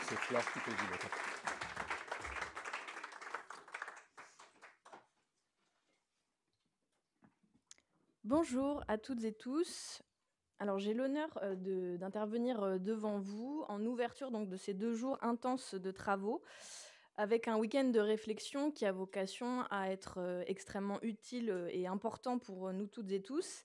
c'est Flore qui peut dire. Bonjour à toutes et tous. Alors j'ai l'honneur d'intervenir devant vous en ouverture donc, de ces 2 jours intenses de travaux, avec un week-end de réflexion qui a vocation à être extrêmement utile et important pour nous toutes et tous.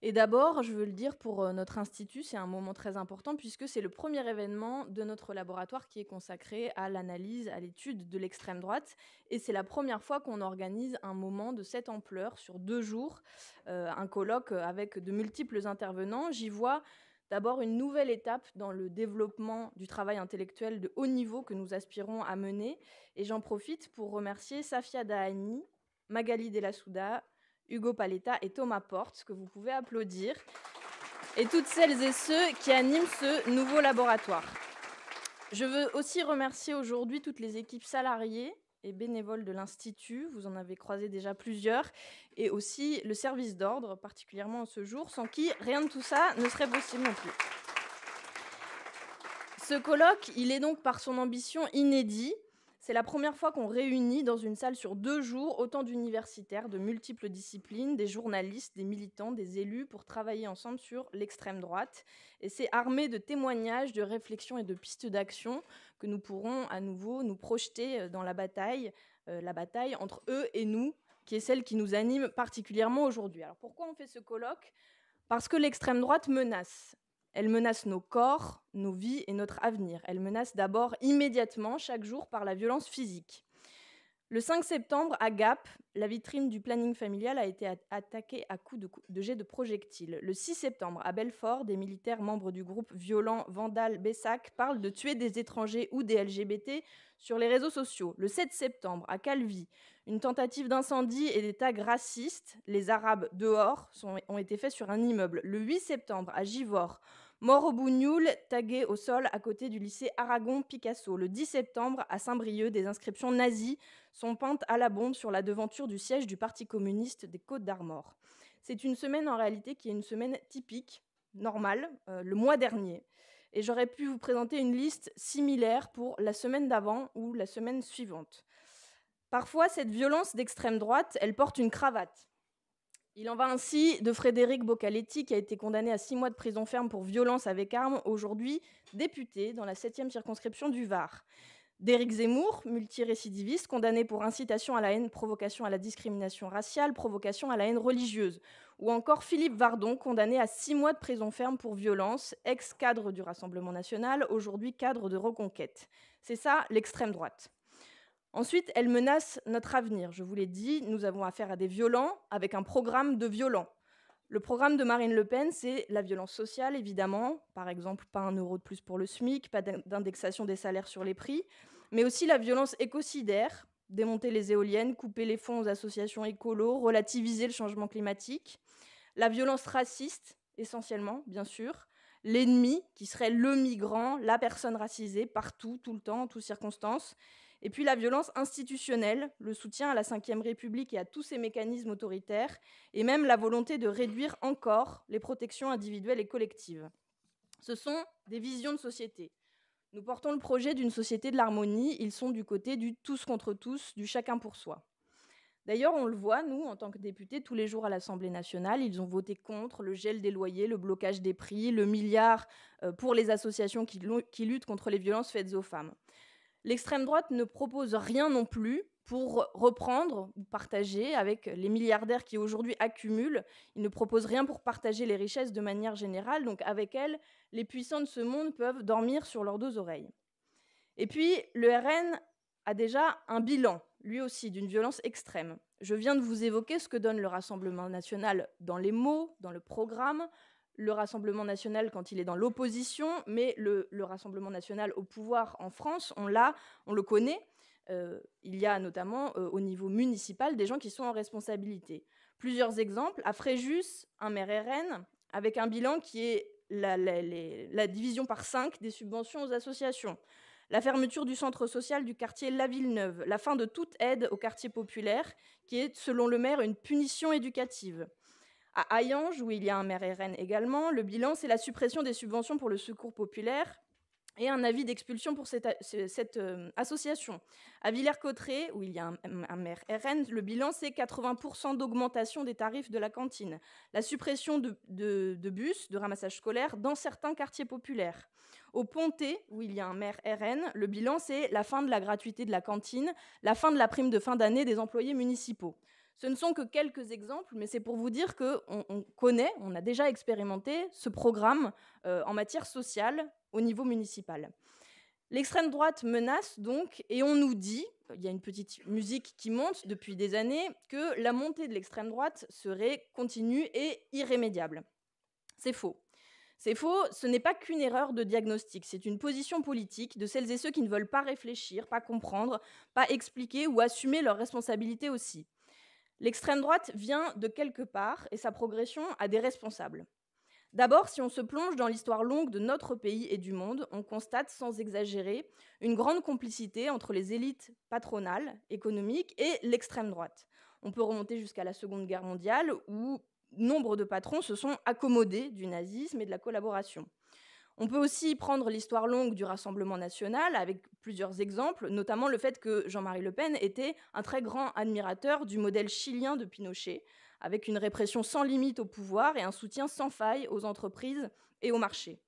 Et d'abord, je veux le dire pour notre institut, c'est un moment très important puisque c'est le premier événement de notre laboratoire qui est consacré à l'analyse, à l'étude de l'extrême droite. Et c'est la première fois qu'on organise un moment de cette ampleur sur 2 jours, un colloque avec de multiples intervenants. J'y vois d'abord une nouvelle étape dans le développement du travail intellectuel de haut niveau que nous aspirons à mener. Et j'en profite pour remercier Safia Dahani, Magali Delassouda, Hugo Paletta et Thomas Porte, que vous pouvez applaudir, et toutes celles et ceux qui animent ce nouveau laboratoire. Je veux aussi remercier aujourd'hui toutes les équipes salariées et bénévoles de l'Institut, vous en avez croisé déjà plusieurs, et aussi le service d'ordre, particulièrement en ce jour, sans qui rien de tout ça ne serait possible non plus. Ce colloque, il est donc par son ambition inédit. C'est la première fois qu'on réunit dans une salle sur 2 jours autant d'universitaires de multiples disciplines, des journalistes, des militants, des élus pour travailler ensemble sur l'extrême droite. Et c'est armé de témoignages, de réflexions et de pistes d'action que nous pourrons à nouveau nous projeter dans la bataille entre eux et nous, qui est celle qui nous anime particulièrement aujourd'hui. Alors pourquoi on fait ce colloque ? Parce que l'extrême droite menace. Elle menace nos corps, nos vies et notre avenir. Elle menace d'abord immédiatement, chaque jour, par la violence physique. Le 5 septembre, à Gap, la vitrine du planning familial a été attaquée à coups de jets de projectiles. Le 6 septembre, à Belfort, des militaires membres du groupe violent Vandal Bessac parlent de tuer des étrangers ou des LGBT sur les réseaux sociaux. Le 7 septembre, à Calvi, une tentative d'incendie et des tags racistes, les Arabes dehors, ont été faits sur un immeuble. Le 8 septembre, à Givors, mort au bougnoul, tagué au sol à côté du lycée Aragon-Picasso. Le 10 septembre, à Saint-Brieuc, des inscriptions nazies sont peintes à la bombe sur la devanture du siège du Parti communiste des Côtes-d'Armor. C'est une semaine en réalité qui est une semaine typique, normale, le mois dernier. Et j'aurais pu vous présenter une liste similaire pour la semaine d'avant ou la semaine suivante. Parfois, cette violence d'extrême droite, elle porte une cravate. Il en va ainsi de Frédéric Boccaletti, qui a été condamné à 6 mois de prison ferme pour violence avec arme, aujourd'hui député dans la 7e circonscription du Var. D'Éric Zemmour, multirécidiviste, condamné pour incitation à la haine, provocation à la discrimination raciale, provocation à la haine religieuse. Ou encore Philippe Vardon, condamné à 6 mois de prison ferme pour violence, ex-cadre du Rassemblement national, aujourd'hui cadre de Reconquête. C'est ça l'extrême droite. Ensuite, elle menace notre avenir. Je vous l'ai dit, nous avons affaire à des violents avec un programme de violents. Le programme de Marine Le Pen, c'est la violence sociale, évidemment. Par exemple, pas 1 euro de plus pour le SMIC, pas d'indexation des salaires sur les prix, mais aussi la violence écocidaire, démonter les éoliennes, couper les fonds aux associations écolos, relativiser le changement climatique. La violence raciste, essentiellement, bien sûr. L'ennemi, qui serait le migrant, la personne racisée, partout, tout le temps, en toutes circonstances. Et puis la violence institutionnelle, le soutien à la Ve République et à tous ses mécanismes autoritaires, et même la volonté de réduire encore les protections individuelles et collectives. Ce sont des visions de société. Nous portons le projet d'une société de l'harmonie, ils sont du côté du tous contre tous, du chacun pour soi. D'ailleurs, on le voit, nous, en tant que députés, tous les jours à l'Assemblée nationale, ils ont voté contre le gel des loyers, le blocage des prix, le milliard pour les associations qui luttent contre les violences faites aux femmes. L'extrême droite ne propose rien non plus pour reprendre ou partager avec les milliardaires qui aujourd'hui accumulent. Ils ne proposent rien pour partager les richesses de manière générale. Donc avec elles, les puissants de ce monde peuvent dormir sur leurs 2 oreilles. Et puis, le RN a déjà un bilan, lui aussi, d'une violence extrême. Je viens de vous évoquer ce que donne le Rassemblement national dans les mots, dans le programme, le Rassemblement national quand il est dans l'opposition, mais le Rassemblement national au pouvoir en France, on le connaît. Il y a notamment au niveau municipal des gens qui sont en responsabilité. Plusieurs exemples. À Fréjus, un maire RN avec un bilan qui est la division par 5 des subventions aux associations. La fermeture du centre social du quartier La Villeneuve, la fin de toute aide au quartier populaire, qui est, selon le maire, une punition éducative. À Hayange, où il y a un maire RN également, le bilan, c'est la suppression des subventions pour le secours populaire, et un avis d'expulsion pour cette association. À Villers-Cotterêts, où il y a un maire RN, le bilan, c'est 80% d'augmentation des tarifs de la cantine, la suppression de bus, de ramassage scolaire dans certains quartiers populaires. Au Pontet, où il y a un maire RN, le bilan, c'est la fin de la gratuité de la cantine, la fin de la prime de fin d'année des employés municipaux. Ce ne sont que quelques exemples, mais c'est pour vous dire qu'on connaît, on a déjà expérimenté ce programme en matière sociale au niveau municipal. L'extrême droite menace donc, et on nous dit, il y a une petite musique qui monte depuis des années, que la montée de l'extrême droite serait continue et irrémédiable. C'est faux. C'est faux, ce n'est pas qu'une erreur de diagnostic, c'est une position politique de celles et ceux qui ne veulent pas réfléchir, pas comprendre, pas expliquer ou assumer leurs responsabilités aussi. L'extrême droite vient de quelque part et sa progression a des responsables. D'abord, si on se plonge dans l'histoire longue de notre pays et du monde, on constate, sans exagérer, une grande complicité entre les élites patronales, économiques et l'extrême droite. On peut remonter jusqu'à la Seconde Guerre mondiale, où nombre de patrons se sont accommodés du nazisme et de la collaboration. On peut aussi prendre l'histoire longue du Rassemblement national avec plusieurs exemples, notamment le fait que Jean-Marie Le Pen était un très grand admirateur du modèle chilien de Pinochet, avec une répression sans limite au pouvoir et un soutien sans faille aux entreprises et au marché.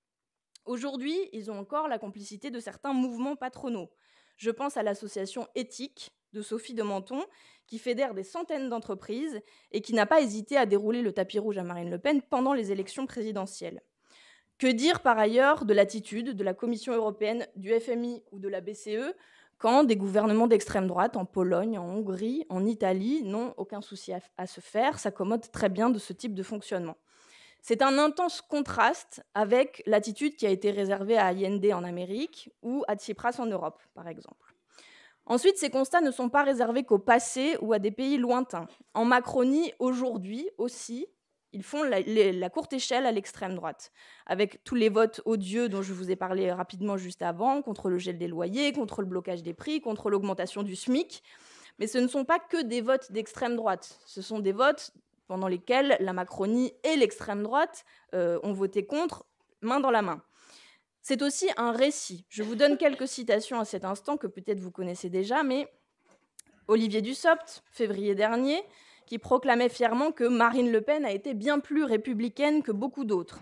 Aujourd'hui, ils ont encore la complicité de certains mouvements patronaux. Je pense à l'association Éthique de Sophie de Menton, qui fédère des centaines d'entreprises et qui n'a pas hésité à dérouler le tapis rouge à Marine Le Pen pendant les élections présidentielles. Que dire par ailleurs de l'attitude de la Commission européenne, du FMI ou de la BCE quand des gouvernements d'extrême droite en Pologne, en Hongrie, en Italie n'ont aucun souci à se faire, s'accommodent très bien de ce type de fonctionnement. C'est un intense contraste avec l'attitude qui a été réservée à Allende en Amérique ou à Tsipras en Europe, par exemple. Ensuite, ces constats ne sont pas réservés qu'au passé ou à des pays lointains. En Macronie, aujourd'hui aussi, ils font la courte échelle à l'extrême droite, avec tous les votes odieux dont je vous ai parlé rapidement juste avant, contre le gel des loyers, contre le blocage des prix, contre l'augmentation du SMIC. Mais ce ne sont pas que des votes d'extrême droite, ce sont des votes pendant lesquels la Macronie et l'extrême droite ont voté contre, main dans la main. C'est aussi un récit. Je vous donne quelques citations à cet instant que peut-être vous connaissez déjà, mais Olivier Dussopt, février dernier, qui proclamait fièrement que Marine Le Pen a été bien plus républicaine que beaucoup d'autres.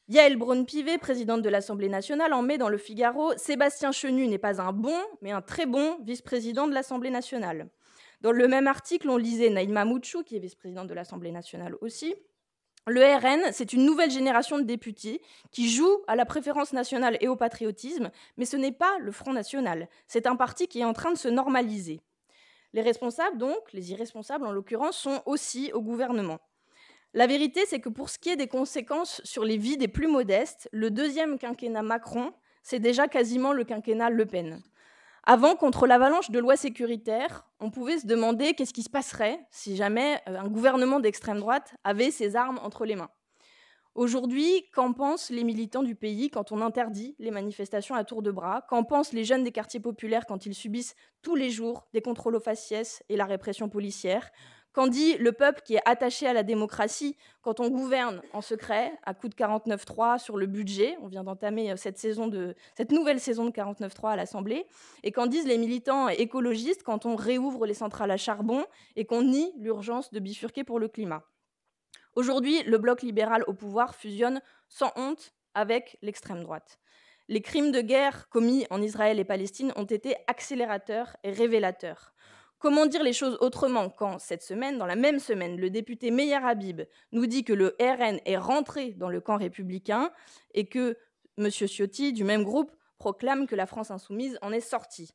Yaël Braun-Pivet, présidente de l'Assemblée nationale, en mai dans Le Figaro, Sébastien Chenu n'est pas un bon, mais un très bon vice-président de l'Assemblée nationale. Dans le même article, on lisait Naïma Mouchou, qui est vice-présidente de l'Assemblée nationale aussi. Le RN, c'est une nouvelle génération de députés qui joue à la préférence nationale et au patriotisme, mais ce n'est pas le Front national. C'est un parti qui est en train de se normaliser. Les responsables, donc, les irresponsables en l'occurrence, sont aussi au gouvernement. La vérité, c'est que pour ce qui est des conséquences sur les vies des plus modestes, le deuxième quinquennat Macron, c'est déjà quasiment le quinquennat Le Pen. Avant, contre l'avalanche de lois sécuritaires, on pouvait se demander qu'est-ce qui se passerait si jamais un gouvernement d'extrême droite avait ses armes entre les mains. Aujourd'hui, qu'en pensent les militants du pays quand on interdit les manifestations à tour de bras? Qu'en pensent les jeunes des quartiers populaires quand ils subissent tous les jours des contrôles aux faciès et la répression policière? Qu'en dit le peuple qui est attaché à la démocratie quand on gouverne en secret, à coup de 49.3 sur le budget? On vient d'entamer cette nouvelle saison de 49.3 à l'Assemblée. Et qu'en disent les militants écologistes quand on réouvre les centrales à charbon et qu'on nie l'urgence de bifurquer pour le climat? Aujourd'hui, le bloc libéral au pouvoir fusionne sans honte avec l'extrême droite. Les crimes de guerre commis en Israël et Palestine ont été accélérateurs et révélateurs. Comment dire les choses autrement quand, cette semaine, dans la même semaine, le député Meyer Habib nous dit que le RN est rentré dans le camp républicain et que M. Ciotti, du même groupe, proclame que la France insoumise en est sortie?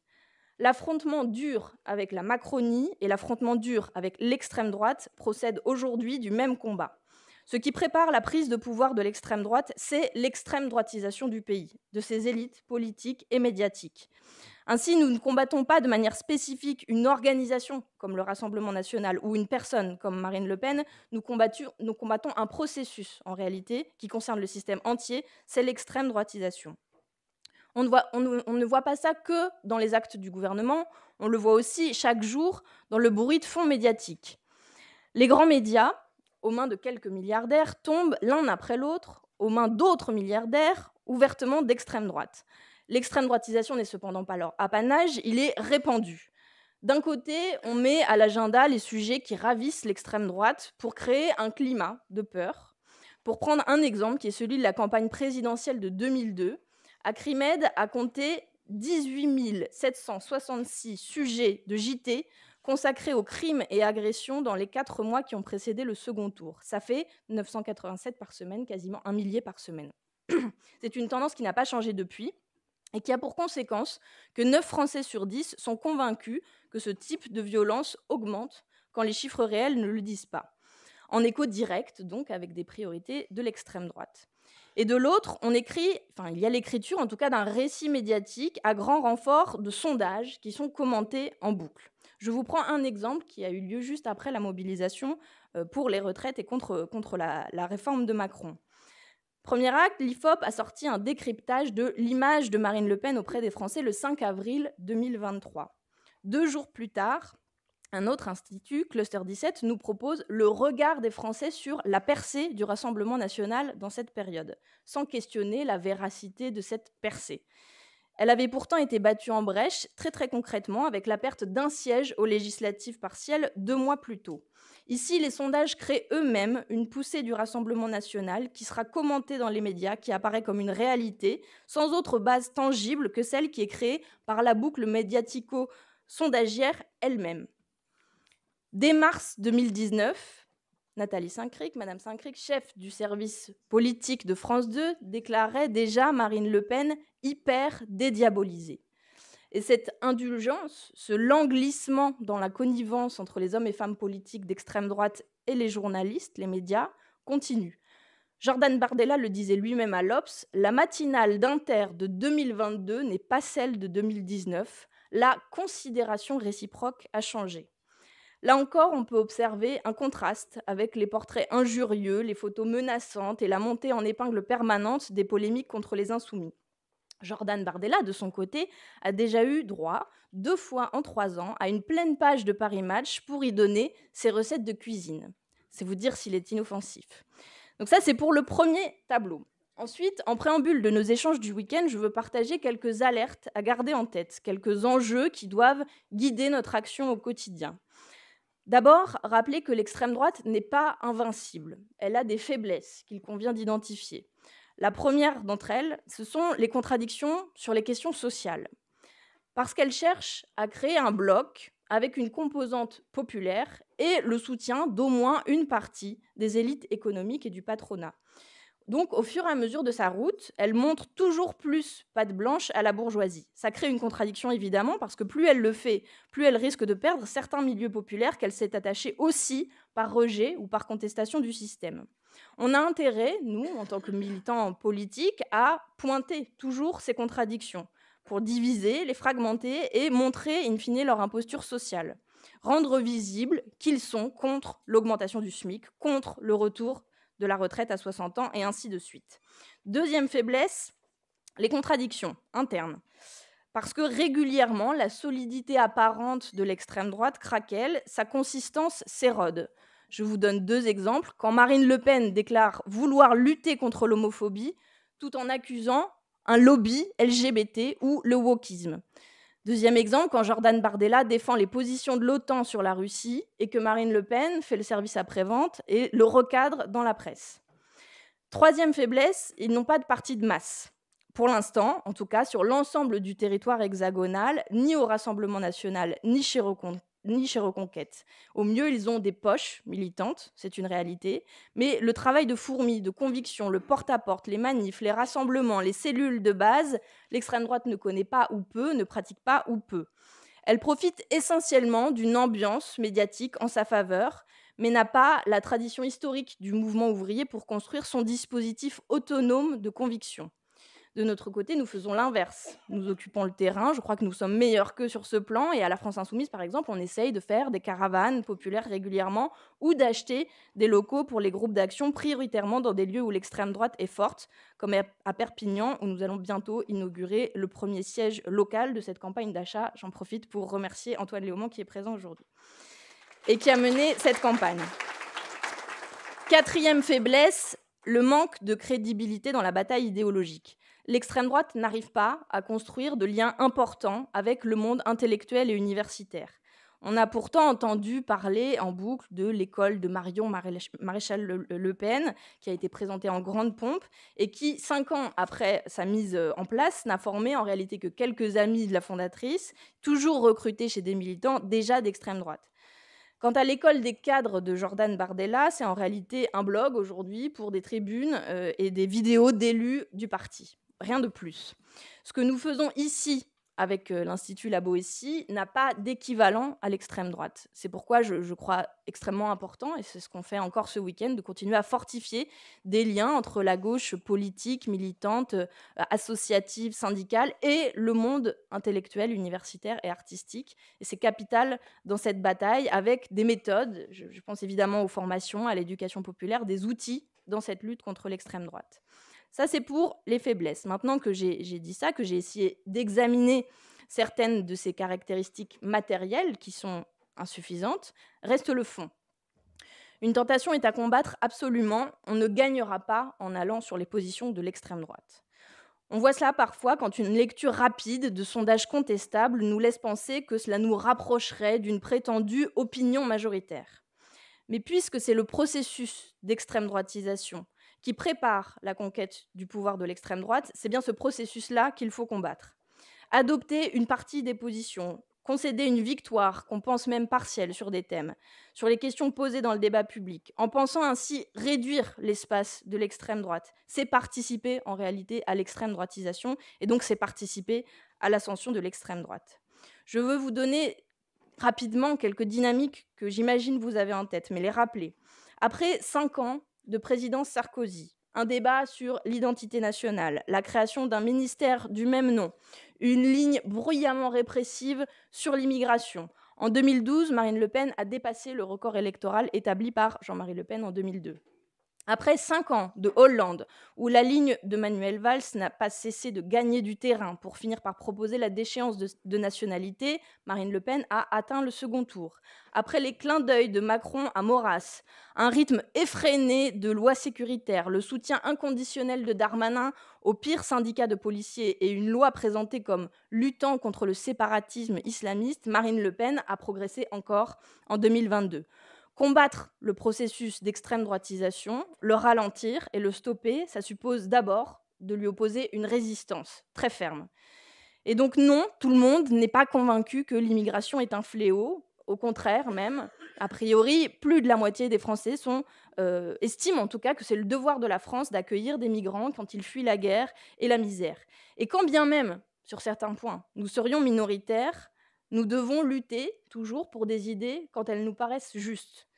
L'affrontement dur avec la Macronie et l'affrontement dur avec l'extrême droite procèdent aujourd'hui du même combat. Ce qui prépare la prise de pouvoir de l'extrême droite, c'est l'extrême droitisation du pays, de ses élites politiques et médiatiques. Ainsi, nous ne combattons pas de manière spécifique une organisation comme le Rassemblement national ou une personne comme Marine Le Pen, nous combattons un processus en réalité qui concerne le système entier, c'est l'extrême droitisation. On ne voit pas ça que dans les actes du gouvernement, on le voit aussi chaque jour dans le bruit de fond médiatique. Les grands médias, aux mains de quelques milliardaires, tombent l'un après l'autre aux mains d'autres milliardaires, ouvertement d'extrême droite. L'extrême droitisation n'est cependant pas leur apanage, il est répandu. D'un côté, on met à l'agenda les sujets qui ravissent l'extrême droite pour créer un climat de peur. Pour prendre un exemple qui est celui de la campagne présidentielle de 2002, Acrimed a compté 18 766 sujets de JT consacrés aux crimes et agressions dans les 4 mois qui ont précédé le second tour. Ça fait 987 par semaine, quasiment 1 millier par semaine. C'est une tendance qui n'a pas changé depuis et qui a pour conséquence que 9 Français sur 10 sont convaincus que ce type de violence augmente quand les chiffres réels ne le disent pas. En écho direct, donc, avec des priorités de l'extrême droite. Et de l'autre, il y a l'écriture, en tout cas, d'un récit médiatique à grand renfort de sondages qui sont commentés en boucle. Je vous prends un exemple qui a eu lieu juste après la mobilisation pour les retraites et contre la réforme de Macron. Premier acte, l'IFOP a sorti un décryptage de l'image de Marine Le Pen auprès des Français le 5 avril 2023. 2 jours plus tard, un autre institut, Cluster 17, nous propose le regard des Français sur la percée du Rassemblement national dans cette période, sans questionner la véracité de cette percée. Elle avait pourtant été battue en brèche, très concrètement, avec la perte d'un siège aux législatives partielles 2 mois plus tôt. Ici, les sondages créent eux-mêmes une poussée du Rassemblement national qui sera commentée dans les médias, qui apparaît comme une réalité, sans autre base tangible que celle qui est créée par la boucle médiatico-sondagière elle-même. Dès mars 2019, Nathalie Saint-Cric, Madame Saint-Cric, chef du service politique de France 2, déclarait déjà Marine Le Pen hyper dédiabolisée. Et cette indulgence, ce languissement dans la connivence entre les hommes et femmes politiques d'extrême droite et les journalistes, les médias, continue. Jordan Bardella le disait lui-même à l'Obs, la matinale d'Inter de 2022 n'est pas celle de 2019. La considération réciproque a changé. Là encore, on peut observer un contraste avec les portraits injurieux, les photos menaçantes et la montée en épingle permanente des polémiques contre les insoumis. Jordan Bardella, de son côté, a déjà eu droit, 2 fois en 3 ans, à une pleine page de Paris Match pour y donner ses recettes de cuisine. C'est vous dire s'il est inoffensif. Donc ça, c'est pour le premier tableau. Ensuite, en préambule de nos échanges du week-end, je veux partager quelques alertes à garder en tête, quelques enjeux qui doivent guider notre action au quotidien. D'abord, rappeler que l'extrême droite n'est pas invincible. Elle a des faiblesses qu'il convient d'identifier. La première d'entre elles, ce sont les contradictions sur les questions sociales. Parce qu'elle cherche à créer un bloc avec une composante populaire et le soutien d'au moins une partie des élites économiques et du patronat. Donc, au fur et à mesure de sa route, elle montre toujours plus patte blanche à la bourgeoisie. Ça crée une contradiction, évidemment, parce que plus elle le fait, plus elle risque de perdre certains milieux populaires qu'elle s'est attachée aussi par rejet ou par contestation du système. On a intérêt, nous, en tant que militants politiques, à pointer toujours ces contradictions pour diviser, les fragmenter et montrer, in fine, leur imposture sociale. Rendre visible qu'ils sont contre l'augmentation du SMIC, contre le retour de la retraite à 60 ans, et ainsi de suite. Deuxième faiblesse, les contradictions internes. Parce que régulièrement, la solidité apparente de l'extrême droite craquelle, sa consistance s'érode. Je vous donne 2 exemples. Quand Marine Le Pen déclare vouloir lutter contre l'homophobie, tout en accusant un lobby LGBT ou le wokisme. Deuxième exemple, quand Jordan Bardella défend les positions de l'OTAN sur la Russie et que Marine Le Pen fait le service après-vente et le recadre dans la presse. Troisième faiblesse, ils n'ont pas de parti de masse. Pour l'instant, en tout cas, sur l'ensemble du territoire hexagonal, ni au Rassemblement national, ni chez Reconquête. Au mieux, ils ont des poches militantes, c'est une réalité, mais le travail de fourmi, de conviction, le porte-à-porte, les manifs, les rassemblements, les cellules de base, l'extrême droite ne connaît pas ou peu, ne pratique pas ou peu. Elle profite essentiellement d'une ambiance médiatique en sa faveur, mais n'a pas la tradition historique du mouvement ouvrier pour construire son dispositif autonome de conviction. De notre côté, nous faisons l'inverse. Nous occupons le terrain, je crois que nous sommes meilleurs qu'eux sur ce plan, et à la France Insoumise, par exemple, on essaye de faire des caravanes populaires régulièrement ou d'acheter des locaux pour les groupes d'action prioritairement dans des lieux où l'extrême droite est forte, comme à Perpignan, où nous allons bientôt inaugurer le premier siège local de cette campagne d'achat. J'en profite pour remercier Antoine Léaumont qui est présent aujourd'hui et qui a mené cette campagne. Quatrième faiblesse, le manque de crédibilité dans la bataille idéologique. l'extrême droite n'arrive pas à construire de liens importants avec le monde intellectuel et universitaire. On a pourtant entendu parler en boucle de l'école de Marion Maréchal Le Pen, qui a été présentée en grande pompe et qui, 5 ans après sa mise en place, n'a formé en réalité que quelques amis de la fondatrice, toujours recrutés chez des militants déjà d'extrême droite. Quant à l'école des cadres de Jordan Bardella, c'est en réalité un blog aujourd'hui pour des tribunes et des vidéos d'élus du parti. Rien de plus. Ce que nous faisons ici avec l'Institut La Boétie n'a pas d'équivalent à l'extrême droite. C'est pourquoi je crois extrêmement important, et c'est ce qu'on fait encore ce week-end, de continuer à fortifier des liens entre la gauche politique, militante, associative, syndicale et le monde intellectuel, universitaire et artistique. Et c'est capital dans cette bataille avec des méthodes, je pense évidemment aux formations, à l'éducation populaire, des outils dans cette lutte contre l'extrême droite. Ça, c'est pour les faiblesses. Maintenant que j'ai dit ça, que j'ai essayé d'examiner certaines de ces caractéristiques matérielles qui sont insuffisantes, reste le fond. Une tentation est à combattre absolument. On ne gagnera pas en allant sur les positions de l'extrême droite. On voit cela parfois quand une lecture rapide de sondages contestables nous laisse penser que cela nous rapprocherait d'une prétendue opinion majoritaire. Mais puisque c'est le processus d'extrême droitisation qui prépare la conquête du pouvoir de l'extrême droite, c'est bien ce processus-là qu'il faut combattre. Adopter une partie des positions, concéder une victoire qu'on pense même partielle sur des thèmes, sur les questions posées dans le débat public, en pensant ainsi réduire l'espace de l'extrême droite, c'est participer en réalité à l'extrême droitisation et donc c'est participer à l'ascension de l'extrême droite. Je veux vous donner rapidement quelques dynamiques que j'imagine vous avez en tête, mais les rappeler. Après 5 ans de présidence Sarkozy, un débat sur l'identité nationale, la création d'un ministère du même nom, une ligne bruyamment répressive sur l'immigration. En 2012, Marine Le Pen a dépassé le record électoral établi par Jean-Marie Le Pen en 2002. Après 5 ans de Hollande, où la ligne de Manuel Valls n'a pas cessé de gagner du terrain pour finir par proposer la déchéance de nationalité, Marine Le Pen a atteint le second tour. Après les clins d'œil de Macron à Maurras, un rythme effréné de lois sécuritaires, le soutien inconditionnel de Darmanin aux pires syndicats de policiers et une loi présentée comme luttant contre le séparatisme islamiste, Marine Le Pen a progressé encore en 2022. Combattre le processus d'extrême droitisation, le ralentir et le stopper, ça suppose d'abord de lui opposer une résistance très ferme. Et donc non, tout le monde n'est pas convaincu que l'immigration est un fléau. Au contraire même, a priori, plus de la moitié des Français estiment en tout cas que c'est le devoir de la France d'accueillir des migrants quand ils fuient la guerre et la misère. Et quand bien même, sur certains points, nous serions minoritaires, nous devons lutter toujours pour des idées quand elles nous paraissent justes.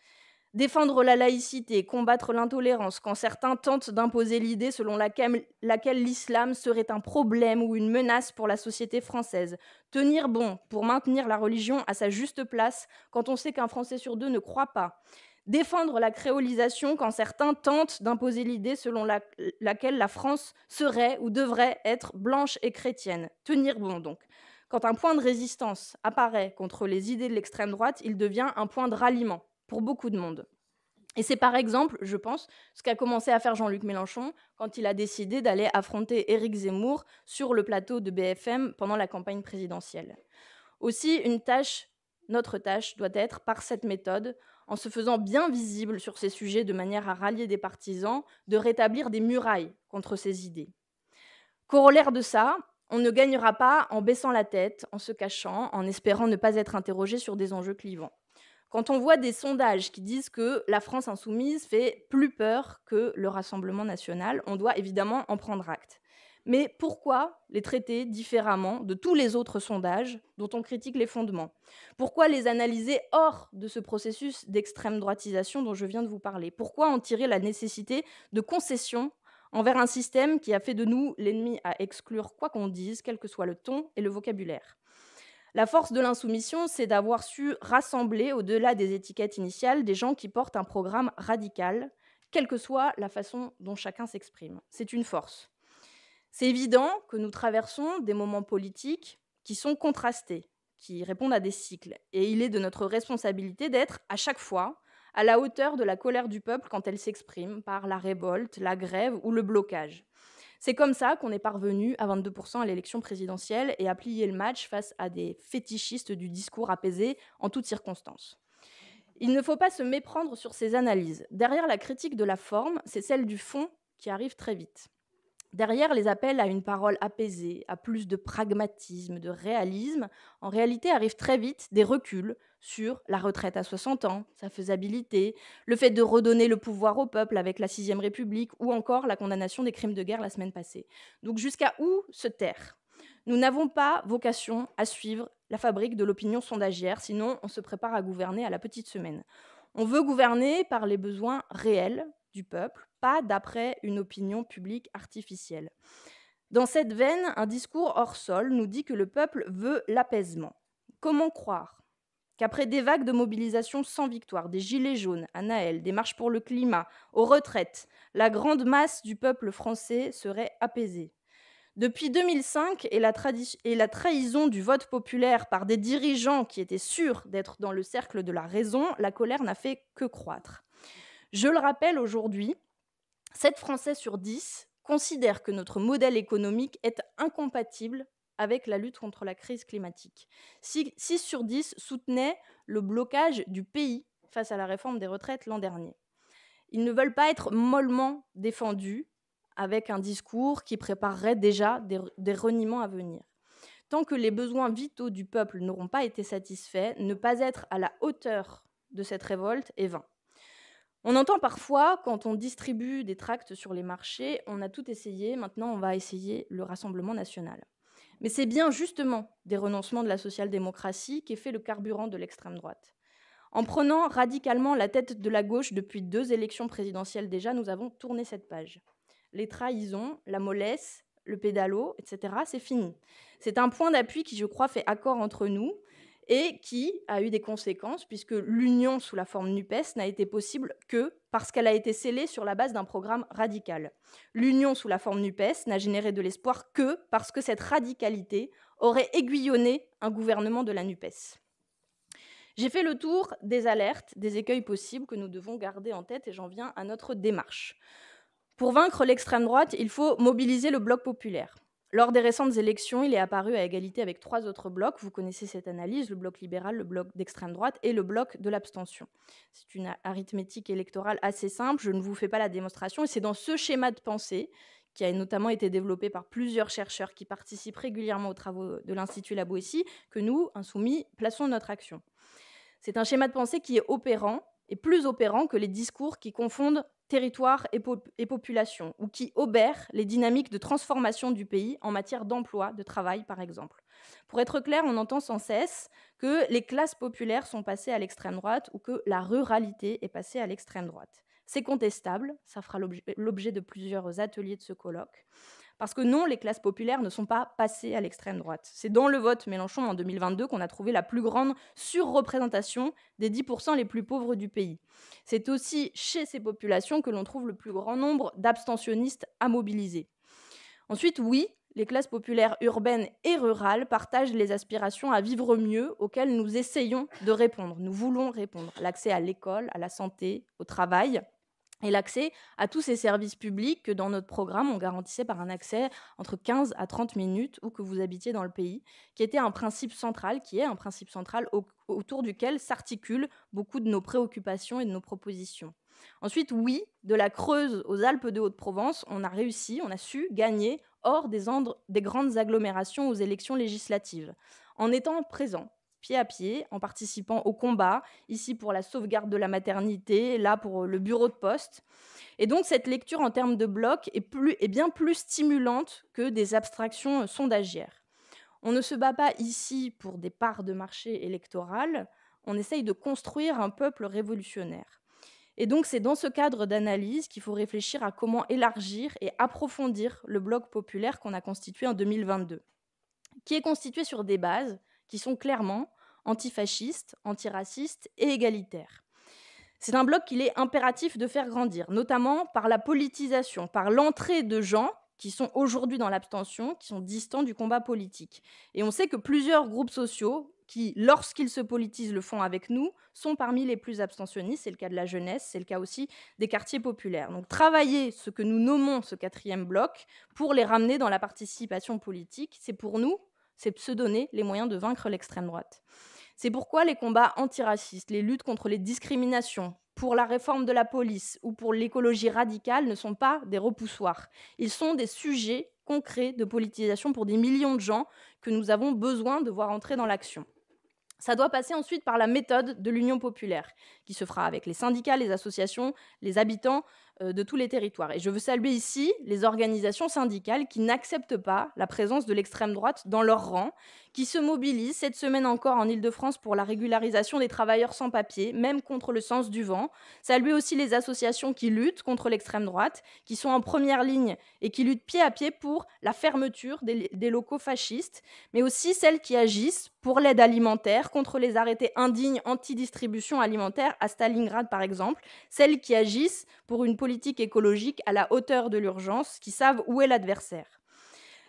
Défendre la laïcité, combattre l'intolérance quand certains tentent d'imposer l'idée selon laquelle l'islam serait un problème ou une menace pour la société française. Tenir bon pour maintenir la religion à sa juste place quand on sait qu'un Français sur 2 ne croit pas. Défendre la créolisation quand certains tentent d'imposer l'idée selon laquelle la France serait ou devrait être blanche et chrétienne. Tenir bon donc. Quand un point de résistance apparaît contre les idées de l'extrême droite, il devient un point de ralliement pour beaucoup de monde. Et c'est par exemple, je pense, ce qu'a commencé à faire Jean-Luc Mélenchon quand il a décidé d'aller affronter Éric Zemmour sur le plateau de BFM pendant la campagne présidentielle. Aussi, notre tâche doit être, par cette méthode, en se faisant bien visible sur ces sujets de manière à rallier des partisans, de rétablir des murailles contre ces idées. Corollaire de ça, on ne gagnera pas en baissant la tête, en se cachant, en espérant ne pas être interrogé sur des enjeux clivants. Quand on voit des sondages qui disent que la France insoumise fait plus peur que le Rassemblement national, on doit évidemment en prendre acte. Mais pourquoi les traiter différemment de tous les autres sondages dont on critique les fondements? Pourquoi les analyser hors de ce processus d'extrême droitisation dont je viens de vous parler? Pourquoi en tirer la nécessité de concessions envers un système qui a fait de nous l'ennemi à exclure quoi qu'on dise, quel que soit le ton et le vocabulaire? La force de l'insoumission, c'est d'avoir su rassembler, au-delà des étiquettes initiales, des gens qui portent un programme radical, quelle que soit la façon dont chacun s'exprime. C'est une force. C'est évident que nous traversons des moments politiques qui sont contrastés, qui répondent à des cycles. Et il est de notre responsabilité d'être, à chaque fois, à la hauteur de la colère du peuple quand elle s'exprime par la révolte, la grève ou le blocage. C'est comme ça qu'on est parvenu à 22% à l'élection présidentielle et à plier le match face à des fétichistes du discours apaisé en toutes circonstances. Il ne faut pas se méprendre sur ces analyses. Derrière la critique de la forme, c'est celle du fond qui arrive très vite. Derrière les appels à une parole apaisée, à plus de pragmatisme, de réalisme, en réalité arrivent très vite des reculs sur la retraite à 60 ans, sa faisabilité, le fait de redonner le pouvoir au peuple avec la 6ème République ou encore la condamnation des crimes de guerre la semaine passée. Donc jusqu'à où se taire? Nous n'avons pas vocation à suivre la fabrique de l'opinion sondagière, sinon on se prépare à gouverner à la petite semaine. On veut gouverner par les besoins réels du peuple, pas d'après une opinion publique artificielle. Dans cette veine, un discours hors sol nous dit que le peuple veut l'apaisement. Comment croire qu'après des vagues de mobilisation sans victoire, des gilets jaunes à Naël, des marches pour le climat, aux retraites, la grande masse du peuple français serait apaisée? Depuis 2005 et la trahison du vote populaire par des dirigeants qui étaient sûrs d'être dans le cercle de la raison, la colère n'a fait que croître. Je le rappelle aujourd'hui, 7 Français sur 10 considèrent que notre modèle économique est incompatible avec la lutte contre la crise climatique. 6 sur 10 soutenaient le blocage du pays face à la réforme des retraites l'an dernier. Ils ne veulent pas être mollement défendus avec un discours qui préparerait déjà des reniements à venir. Tant que les besoins vitaux du peuple n'auront pas été satisfaits, ne pas être à la hauteur de cette révolte est vain. On entend parfois, quand on distribue des tracts sur les marchés, on a tout essayé, maintenant on va essayer le Rassemblement national. Mais c'est bien justement des renoncements de la social-démocratie qui est fait le carburant de l'extrême droite. En prenant radicalement la tête de la gauche depuis 2 élections présidentielles déjà, nous avons tourné cette page. Les trahisons, la mollesse, le pédalo, etc., c'est fini. C'est un point d'appui qui, je crois, fait accord entre nous et qui a eu des conséquences, puisque l'union sous la forme NUPES n'a été possible que parce qu'elle a été scellée sur la base d'un programme radical. L'union sous la forme NUPES n'a généré de l'espoir que parce que cette radicalité aurait aiguillonné un gouvernement de la NUPES. J'ai fait le tour des alertes, des écueils possibles que nous devons garder en tête et j'en viens à notre démarche. Pour vaincre l'extrême droite, il faut mobiliser le bloc populaire. Lors des récentes élections, il est apparu à égalité avec 3 autres blocs. Vous connaissez cette analyse, le bloc libéral, le bloc d'extrême droite et le bloc de l'abstention. C'est une arithmétique électorale assez simple, je ne vous fais pas la démonstration. Et c'est dans ce schéma de pensée, qui a notamment été développé par plusieurs chercheurs qui participent régulièrement aux travaux de l'Institut La Boétie, que nous, Insoumis, plaçons notre action. C'est un schéma de pensée qui est opérant, et plus opérant que les discours qui confondent territoire et population, ou qui obèrent les dynamiques de transformation du pays en matière d'emploi, de travail, par exemple. Pour être clair, on entend sans cesse que les classes populaires sont passées à l'extrême droite ou que la ruralité est passée à l'extrême droite. C'est contestable, ça fera l'objet de plusieurs ateliers de ce colloque. Parce que non, les classes populaires ne sont pas passées à l'extrême droite. C'est dans le vote Mélenchon en 2022 qu'on a trouvé la plus grande surreprésentation des 10% les plus pauvres du pays. C'est aussi chez ces populations que l'on trouve le plus grand nombre d'abstentionnistes à mobiliser. Ensuite, oui, les classes populaires urbaines et rurales partagent les aspirations à vivre mieux auxquelles nous essayons de répondre. Nous voulons répondre. L'accès à l'école, à la santé, au travail, et l'accès à tous ces services publics que dans notre programme, on garantissait par un accès entre 15 à 30 minutes où que vous habitiez dans le pays, qui était un principe central, qui est un principe central autour duquel s'articulent beaucoup de nos préoccupations et de nos propositions. Ensuite, oui, de la Creuse aux Alpes de Haute-Provence, on a réussi, on a su gagner hors des grandes agglomérations aux élections législatives, en étant présent, pied à pied, en participant au combat, ici pour la sauvegarde de la maternité, là pour le bureau de poste. Et donc cette lecture en termes de bloc est bien plus stimulante que des abstractions sondagières. On ne se bat pas ici pour des parts de marché électorales, on essaye de construire un peuple révolutionnaire. Et donc c'est dans ce cadre d'analyse qu'il faut réfléchir à comment élargir et approfondir le bloc populaire qu'on a constitué en 2022, qui est constitué sur des bases qui sont clairement antifascistes, antiracistes et égalitaires. C'est un bloc qu'il est impératif de faire grandir, notamment par la politisation, par l'entrée de gens qui sont aujourd'hui dans l'abstention, qui sont distants du combat politique. Et on sait que plusieurs groupes sociaux, qui, lorsqu'ils se politisent, le font avec nous, sont parmi les plus abstentionnistes. C'est le cas de la jeunesse, c'est le cas aussi des quartiers populaires. Donc travailler ce que nous nommons ce quatrième bloc pour les ramener dans la participation politique, c'est pour nous, c'est se donner les moyens de vaincre l'extrême droite. C'est pourquoi les combats antiracistes, les luttes contre les discriminations, pour la réforme de la police ou pour l'écologie radicale ne sont pas des repoussoirs. Ils sont des sujets concrets de politisation pour des millions de gens que nous avons besoin de voir entrer dans l'action. Ça doit passer ensuite par la méthode de l'Union populaire, qui se fera avec les syndicats, les associations, les habitants de tous les territoires. Et je veux saluer ici les organisations syndicales qui n'acceptent pas la présence de l'extrême droite dans leurs rangs, qui se mobilisent cette semaine encore en Île-de-France pour la régularisation des travailleurs sans papier, même contre le sens du vent. Saluer aussi les associations qui luttent contre l'extrême droite, qui sont en première ligne et qui luttent pied à pied pour la fermeture des locaux fascistes, mais aussi celles qui agissent pour l'aide alimentaire, contre les arrêtés indignes anti-distribution alimentaire à Stalingrad par exemple, celles qui agissent pour une politique écologique à la hauteur de l'urgence, qui savent où est l'adversaire.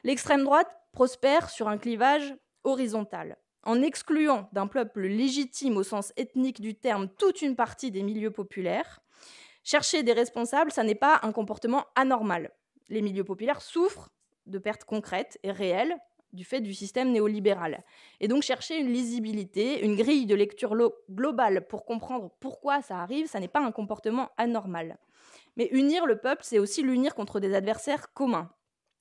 L'extrême droite prospère sur un clivage horizontal. En excluant d'un peuple légitime au sens ethnique du terme toute une partie des milieux populaires, chercher des responsables, ça n'est pas un comportement anormal. Les milieux populaires souffrent de pertes concrètes et réelles du fait du système néolibéral. Et donc chercher une lisibilité, une grille de lecture globale pour comprendre pourquoi ça arrive, ça n'est pas un comportement anormal. Mais unir le peuple, c'est aussi l'unir contre des adversaires communs.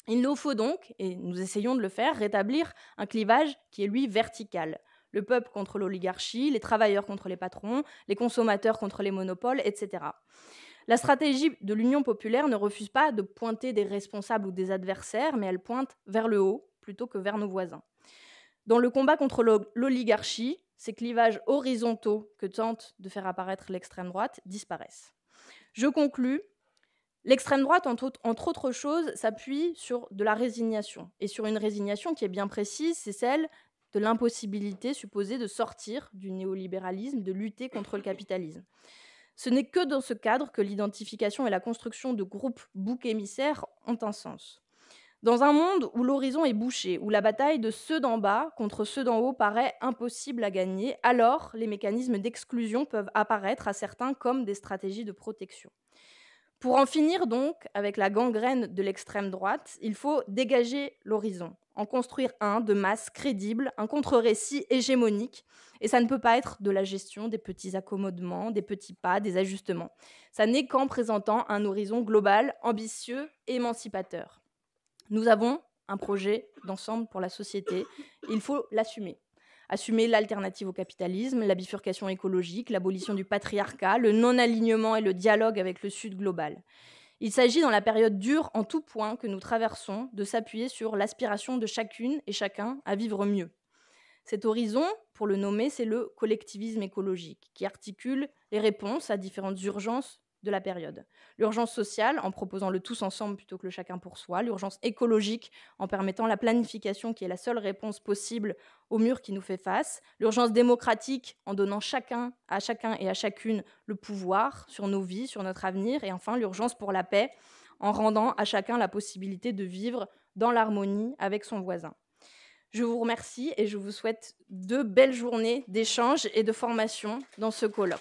Il nous faut donc, et nous essayons de le faire, rétablir un clivage qui est lui vertical. Le peuple contre l'oligarchie, les travailleurs contre les patrons, les consommateurs contre les monopoles, etc. La stratégie de l'Union populaire ne refuse pas de pointer des responsables ou des adversaires, mais elle pointe vers le haut plutôt que vers nos voisins. Dans le combat contre l'oligarchie, ces clivages horizontaux que tente de faire apparaître l'extrême droite disparaissent. Je conclus. L'extrême droite, entre autres choses, s'appuie sur de la résignation. Et sur une résignation qui est bien précise, c'est celle de l'impossibilité supposée de sortir du néolibéralisme, de lutter contre le capitalisme. Ce n'est que dans ce cadre que l'identification et la construction de groupes boucs émissaires ont un sens. Dans un monde où l'horizon est bouché, où la bataille de ceux d'en bas contre ceux d'en haut paraît impossible à gagner, alors les mécanismes d'exclusion peuvent apparaître à certains comme des stratégies de protection. Pour en finir donc avec la gangrène de l'extrême droite, il faut dégager l'horizon, en construire un de masse crédible, un contre-récit hégémonique. Et ça ne peut pas être de la gestion des petits accommodements, des petits pas, des ajustements. Ça n'est qu'en présentant un horizon global, ambitieux et émancipateur. Nous avons un projet d'ensemble pour la société. Il faut l'assumer. Assumer l'alternative au capitalisme, la bifurcation écologique, l'abolition du patriarcat, le non-alignement et le dialogue avec le Sud global. Il s'agit, dans la période dure en tout point que nous traversons, de s'appuyer sur l'aspiration de chacune et chacun à vivre mieux. Cet horizon, pour le nommer, c'est le collectivisme écologique, qui articule les réponses à différentes urgences de la période. L'urgence sociale, en proposant le tous ensemble plutôt que le chacun pour soi. L'urgence écologique, en permettant la planification qui est la seule réponse possible au mur qui nous fait face. L'urgence démocratique, en donnant chacun et à chacune le pouvoir sur nos vies, sur notre avenir. Et enfin, l'urgence pour la paix, en rendant à chacun la possibilité de vivre dans l'harmonie avec son voisin. Je vous remercie et je vous souhaite de belles journées d'échange et de formation dans ce colloque.